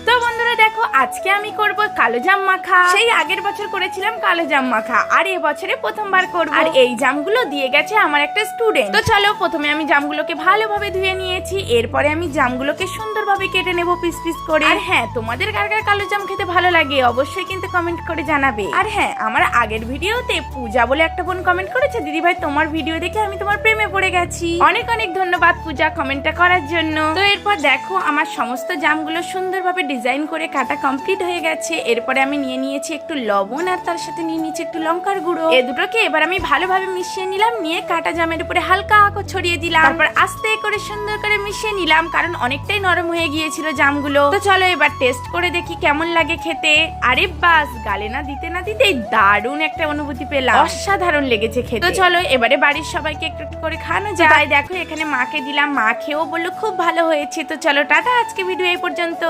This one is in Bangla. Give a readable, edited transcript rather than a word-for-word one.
তো বন্ধুরা দেখো, আজকে আমি করব কালো জাম মাখা। সেই আগের বছর করেছিলাম কালো জাম মাখা, আর এবছরে প্রথমবার করব। আর এই জামগুলো দিয়ে গেছে আমার একটা স্টুডেন্ট। তো চলো, প্রথমে আমি জামগুলোকে ভালোভাবে ধুয়ে নিয়েছি। এরপরে আমি জামগুলোকে সুন্দরভাবে কেটে নেব পিস পিস করে। আর হ্যাঁ, তোমাদের কার কার কালো জাম খেতে ভালো লাগে অবশ্যই কিন্তু কমেন্ট করে জানাবে। আর হ্যাঁ, আমার আগের ভিডিওতে পূজা বলে একটা বোন কমেন্ট করেছে, দিদি ভাই তোমার ভিডিও দেখে আমি তোমার প্রেমে পড়ে গেছি। অনেক অনেক ধন্যবাদ পূজা কমেন্টটা করার জন্য। তো এরপর দেখো, আমার সমস্ত জামগুলো সুন্দরভাবে ডিজাইন করে কাটা কমপ্লিট হয়ে গেছে। এরপরে আমি নিয়ে নিয়েছি একটু লবণ, আর তার সাথে নিয়ে নিয়েছি একটু লঙ্কার গুঁড়ো। এই দুটোকে এবার আমি ভালোভাবে মিশিয়ে নিলাম। নিয়ে কাটা জামের উপরে হালকা আঁকো ছড়িয়ে দিলাম। তারপর আস্তে করে সুন্দর করে মিশিয়ে নিলাম, কারণ অনেকটাই নরম হয়ে গিয়েছিল জামগুলো। তো চলো এবার টেস্ট করে দেখি কেমন লাগে খেতে। আরে বাস, গালে না দিতে না দিতেই দারুণ একটা অনুভূতি পেলাম, অসাধারণ লেগেছে খেতে। তো চলো এবারে বাড়ির সবাইকে একটু একটু করে খাওয়ানো যায়। তাই দেখো, এখানে মাকে দিলাম, মা খেয়েও বললো খুব ভালো হয়েছে। তো চলো টাটা, আজকে ভিডিও এই পর্যন্ত।